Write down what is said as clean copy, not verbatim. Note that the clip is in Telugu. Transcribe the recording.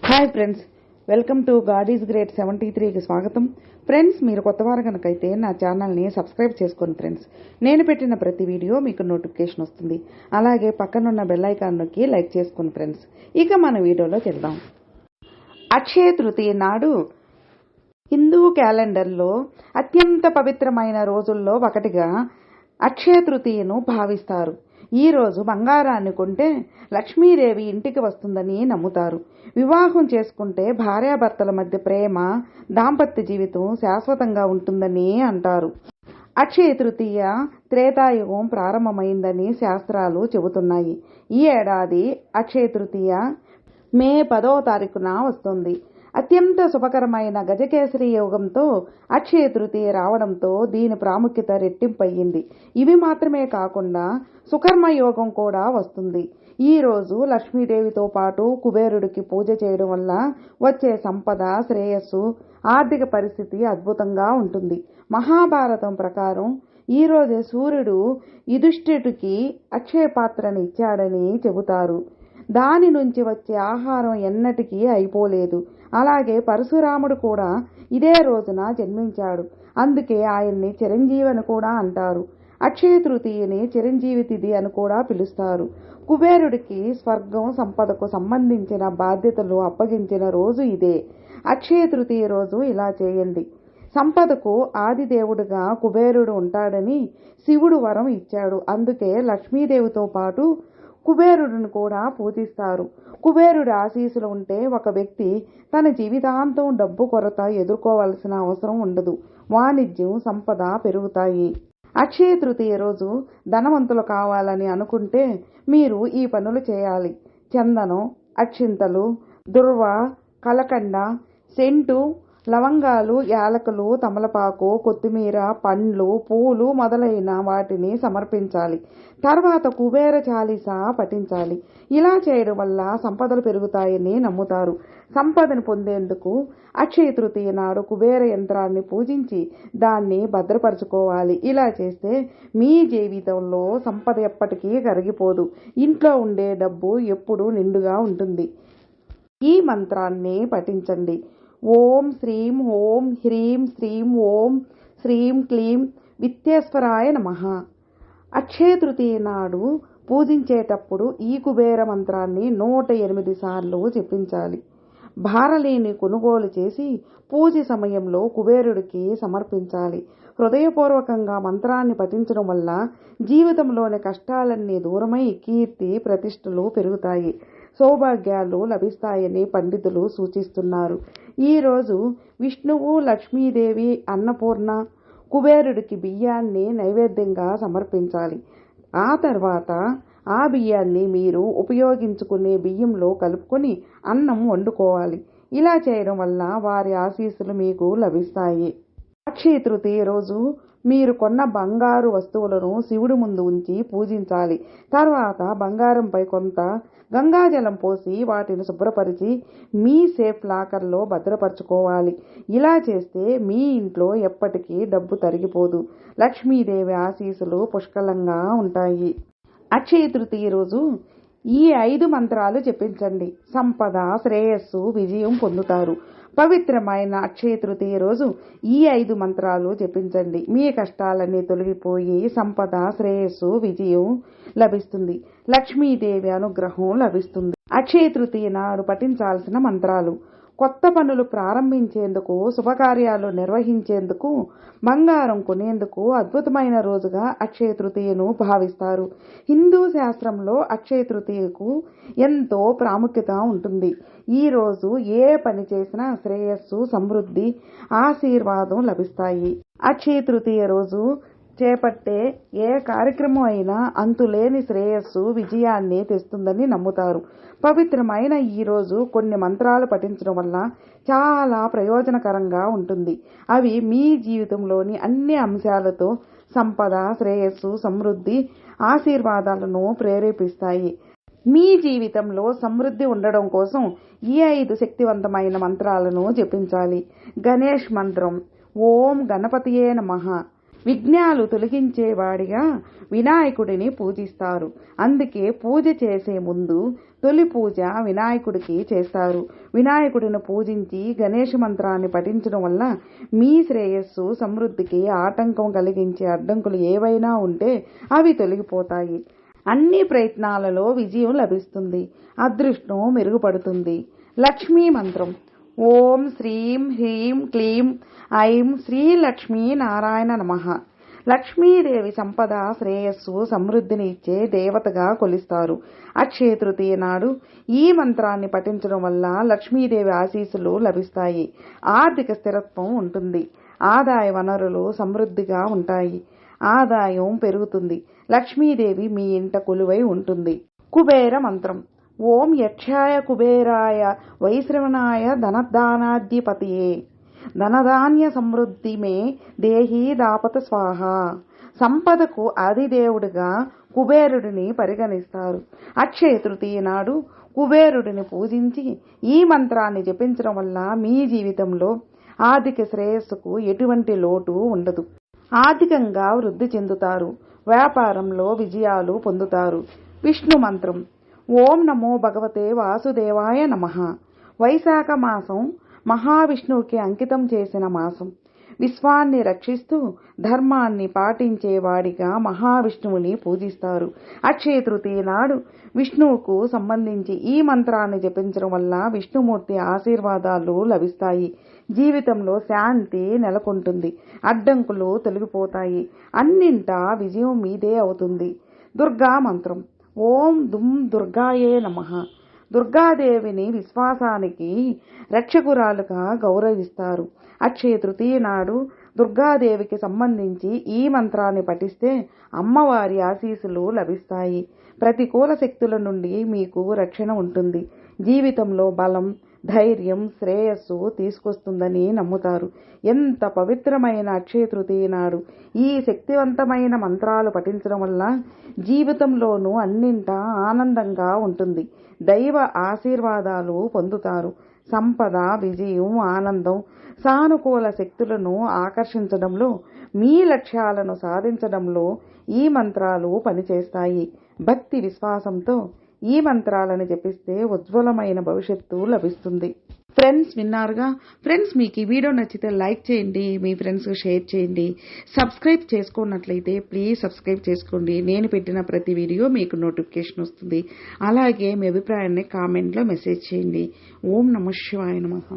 Hi friends, welcome to God is great 73కి స్వాగతం. ఫ్రెండ్స్, మీరు కొత్తవారు కనుకైతే నా ఛానల్ని సబ్స్క్రైబ్ చేసుకోండి ఫ్రెండ్స్. నేను పెట్టిన ప్రతి వీడియో మీకు నోటిఫికేషన్ వస్తుంది. అలాగే పక్కనున్న బెల్ ఐకాన్ నొక్కి లైక్ చేసుకోండి ఫ్రెండ్స్. ఇక మన వీడియోలోకి వెళ్దాం. అక్షయ తృతీయ నాడు హిందూ క్యాలెండర్లో అత్యంత పవిత్రమైన రోజుల్లో ఒకటిగా అక్షయ తృతీయను భావిస్తారు. ఈ రోజు బంగారాన్ని కొంటే లక్ష్మీదేవి ఇంటికి వస్తుందని నమ్ముతారు. వివాహం చేసుకుంటే భార్యాభర్తల మధ్య ప్రేమ, దాంపత్య జీవితం శాశ్వతంగా ఉంటుందని అంటారు. అక్షయ తృతీయ త్రేతాయుగం ప్రారంభమైందని శాస్త్రాలు చెబుతున్నాయి. ఈ ఏడాది అక్షయ తృతీయ మే 10వ తారీఖున వస్తుంది. అత్యంత శుభకరమైన గజకేసరి యోగంతో అక్షయ తృతీయ రావడంతో దీని ప్రాముఖ్యత రెట్టింపయ్యింది. ఇవి మాత్రమే కాకుండా సుకర్మ యోగం కూడా వస్తుంది. ఈ రోజు లక్ష్మీదేవితో పాటు కుబేరుడికి పూజ చేయడం వల్ల వచ్చే సంపద, శ్రేయస్సు, ఆర్థిక పరిస్థితి అద్భుతంగా ఉంటుంది. మహాభారతం ప్రకారం ఈ రోజే సూర్యుడు యుధిష్ఠిరుడికి అక్షయ పాత్రని ఇచ్చాడని చెబుతారు. దాని నుంచి వచ్చే ఆహారం ఎన్నటికీ అయిపోలేదు. అలాగే పరశురాముడు కూడా ఇదే రోజున జన్మించాడు. అందుకే ఆయన్ని చిరంజీవి అని కూడా అంటారు. అక్షయ తృతీయని చిరంజీవి తిథి అని కూడా పిలుస్తారు. కుబేరుడికి స్వర్గం, సంపదకు సంబంధించిన బాధ్యతలు అప్పగించిన రోజు ఇదే. అక్షయ తృతీయ రోజు ఇలా చేయండి. సంపదకు ఆదిదేవుడుగా కుబేరుడు ఉంటాడని శివుడు వరం ఇచ్చాడు. అందుకే లక్ష్మీదేవితో పాటు కుబేరుడిని కూడా పూజిస్తారు. కుబేరుడి ఆశీస్సులు ఉంటే ఒక వ్యక్తి తన జీవితాంతం డబ్బు కొరత ఎదుర్కోవాల్సిన అవసరం ఉండదు. వాణిజ్యం, సంపద పెరుగుతాయి. అక్షయ తృతీయ రోజు ధనవంతులు కావాలని అనుకుంటే మీరు ఈ పనులు చేయాలి. చందనం, అక్షింతలు, దుర్వ, కలకండ, సెంటు, లవంగాలు, యాలకులు, తమలపాకు, కొత్తిమీర, పండ్లు, పూలు మొదలైన వాటిని సమర్పించాలి. తర్వాత కుబేర చాలీస పఠించాలి. ఇలా చేయడం వల్ల సంపదలు పెరుగుతాయని నమ్ముతారు. సంపదను పొందేందుకు అక్షయ తృతీయ నాడు కుబేర యంత్రాన్ని పూజించి దాన్ని భద్రపరచుకోవాలి. ఇలా చేస్తే మీ జీవితంలో సంపద ఎప్పటికీ కరిగిపోదు. ఇంట్లో ఉండే డబ్బు ఎప్పుడూ నిండుగా ఉంటుంది. ఈ మంత్రాన్ని పఠించండి. ఓం శ్రీం ఓం హ్రీం శ్రీం ఓం శ్రీం క్లీం విత్తేశ్వరాయ నమః. అక్షయ తృతీయ నాడు పూజించేటప్పుడు ఈ కుబేర మంత్రాన్ని 108 సార్లు జపించాలి. భారలేని కొనుగోలు చేసి పూజ సమయంలో కుబేరుడికి సమర్పించాలి. హృదయపూర్వకంగా మంత్రాన్ని పఠించడం వల్ల జీవితంలోని కష్టాలన్నీ దూరమై కీర్తి, ప్రతిష్టలు పెరుగుతాయి. సౌభాగ్యాలు లభిస్తాయని పండితులు సూచిస్తున్నారు. ఈరోజు విష్ణువు, లక్ష్మీదేవి, అన్నపూర్ణ, కుబేరుడికి బియ్యాన్ని నైవేద్యంగా సమర్పించాలి. ఆ తర్వాత ఆ బియ్యాన్ని మీరు ఉపయోగించుకునే బియ్యంలో కలుపుకొని అన్నం వండుకోవాలి. ఇలా చేయడం వల్ల వారి ఆశీస్సులు మీకు లభిస్తాయి. అక్షయ తృతీయ రోజు మీరు కొన్న బంగారు వస్తువులను శివుడి ముందు ఉంచి పూజించాలి. తర్వాత బంగారంపై కొంత గంగాజలం పోసి వాటిని శుభ్రపరిచి మీ సేఫ్ లాకర్లో భద్రపరచుకోవాలి. ఇలా చేస్తే మీ ఇంట్లో ఎప్పటికీ డబ్బు తరిగిపోదు. లక్ష్మీదేవి ఆశీస్సులు పుష్కలంగా ఉంటాయి. అక్షయ తృతీయ రోజు ఈ 5 మంత్రాలు జపించండి. సంపద, శ్రేయస్సు, విజయం పొందుతారు. పవిత్రమైన అక్షయ తృతీయ రోజు ఈ 5 మంత్రాలు జపించండి. మీ కష్టాలన్నీ తొలగిపోయి సంపద, శ్రేయస్సు, విజయం లభిస్తుంది. లక్ష్మీదేవి అనుగ్రహం లభిస్తుంది. అక్షయ తృతీయ నాడు పఠించాల్సిన మంత్రాలు: కొత్త పనులు ప్రారంభించేందుకు, శుభకార్యాలు నిర్వహించేందుకు, బంగారం కొనేందుకు అద్భుతమైన రోజుగా అక్షయ తృతీయను భావిస్తారు. హిందూ శాస్త్రంలో అక్షయ తృతీయకు ఎంతో ప్రాముఖ్యత ఉంటుంది. ఈ రోజు ఏ పని చేసినా శ్రేయస్సు, సమృద్ధి, ఆశీర్వాదం లభిస్తాయి. అక్షయ తృతీయ రోజు చేపట్టే ఏ కార్యక్రమం అయినా అంతులేని శ్రేయస్సు, విజయాన్ని తెస్తుందని నమ్ముతారు. పవిత్రమైన ఈ రోజు కొన్ని మంత్రాలు పఠించడం వల్ల చాలా ప్రయోజనకరంగా ఉంటుంది. అవి మీ జీవితంలోని అన్ని అంశాలతో సంపద, శ్రేయస్సు, సమృద్ధి, ఆశీర్వాదాలను ప్రేరేపిస్తాయి. మీ జీవితంలో సమృద్ధి ఉండడం కోసం ఈ 5 శక్తివంతమైన మంత్రాలను జపించాలి. గణేష్ మంత్రం: ఓం గణపతియే నమః. విఘ్నాలు తొలగించేవాడిగా వినాయకుడిని పూజిస్తారు. అందుకే పూజ చేసే ముందు తొలి పూజ వినాయకుడికి చేస్తారు. వినాయకుడిని పూజించి గణేష మంత్రాన్ని పఠించడం వల్ల మీ శ్రేయస్సు సమృద్ధికి ఆటంకం కలిగించే అడ్డంకులు ఏవైనా ఉంటే అవి తొలగిపోతాయి. అన్ని ప్రయత్నాలలో విజయం లభిస్తుంది. అదృష్టం మెరుగుపడుతుంది. లక్ష్మీ మంత్రం. ఓం శ్రీం హ్రీం క్లీం ఐం శ్రీ లక్ష్మీ నారాయణ నమః. లక్ష్మీదేవి సంపద, శ్రేయస్సు, సమృద్ధిని ఇచ్చే దేవతగా కొలుస్తారు. అక్షయ తృతీయ నాడు ఈ మంత్రాన్ని పఠించడం వల్ల లక్ష్మీదేవి ఆశీస్సులు లభిస్తాయి. ఆర్థిక స్థిరత్వం ఉంటుంది. ఆదాయ వనరులు సమృద్ధిగా ఉంటాయి. ఆదాయం పెరుగుతుంది. లక్ష్మీదేవి మీ ఇంట కొలువై ఉంటుంది. కుబేర మంత్రం. ఓం యక్షాయ కుబేరాయ వైశ్రవణాయ ధనదానాధిపతయే ధనధాన్య సమృద్ధి మే దేహీ దాపత స్వాహ. సంపదకు అధిదేవుడిగా కుబేరుడిని పరిగణిస్తారు. అక్షయ తృతీయ నాడు కుబేరుడిని పూజించి ఈ మంత్రాన్ని జపించడం వల్ల మీ జీవితంలో ఆర్థిక శ్రేయస్సుకు ఎటువంటి లోటు ఉండదు. ఆర్థికంగా వృద్ధి చెందుతారు. వ్యాపారంలో విజయాలు పొందుతారు. విష్ణు మంత్రం. ఓం నమో భగవతే వాసుదేవాయ నమః. వైశాఖ మాసం మహావిష్ణువుకి అంకితం చేసిన మాసం. విశ్వాన్ని రక్షిస్తూ ధర్మాన్ని పాటించేవాడిగా మహావిష్ణువుని పూజిస్తారు. అక్షయ తృతీయ నాడు విష్ణువుకు సంబంధించి ఈ మంత్రాన్ని జపించడం వల్ల విష్ణుమూర్తి ఆశీర్వాదాలు లభిస్తాయి. జీవితంలో శాంతి నెలకొంటుంది. అడ్డంకులు తొలగిపోతాయి. అన్నింటా విజయం మీదే అవుతుంది. దుర్గా మంత్రం. ఓం దుం దుర్గాయే నమః. దుర్గాదేవిని విశ్వాసానికి రక్షకురాలుగా గౌరవిస్తారు. అక్షయ తృతీయ నాడు దుర్గాదేవికి సంబంధించి ఈ మంత్రాన్ని పఠిస్తే అమ్మవారి ఆశీస్సులు లభిస్తాయి. ప్రతికూల శక్తుల నుండి మీకు రక్షణ ఉంటుంది. జీవితంలో బలం, ధైర్యం, శ్రేయస్సు తీసుకొస్తుందని నమ్ముతారు. ఎంత పవిత్రమైన అక్షయ తృతీయ నాడు ఈ శక్తివంతమైన మంత్రాలు పఠించడం వల్ల జీవితంలోనూ అన్నింటా ఆనందంగా ఉంటుంది. దైవ ఆశీర్వాదాలు పొందుతారు. సంపద, విజయం, ఆనందం, సానుకూల శక్తులను ఆకర్షించడంలో, మీ లక్ష్యాలను సాధించడంలో ఈ మంత్రాలు పనిచేస్తాయి. భక్తి విశ్వాసంతో ఈ మంత్రాలను జపిస్తే ఉజ్వలమైన భవిష్యత్తు లభిస్తుంది. ఫ్రెండ్స్, విన్నారుగా. ఫ్రెండ్స్, మీకు ఈ వీడియో నచ్చితే లైక్ చేయండి, మీ ఫ్రెండ్స్కి షేర్ చేయండి. సబ్స్క్రైబ్ చేసుకున్నట్లయితే ప్లీజ్ సబ్స్క్రైబ్ చేసుకోండి. నేను పెట్టిన ప్రతి వీడియో మీకు నోటిఫికేషన్ వస్తుంది. అలాగే మీ అభిప్రాయాన్ని కామెంట్లో మెసేజ్ చేయండి. ఓం నమః శివాయ నమః.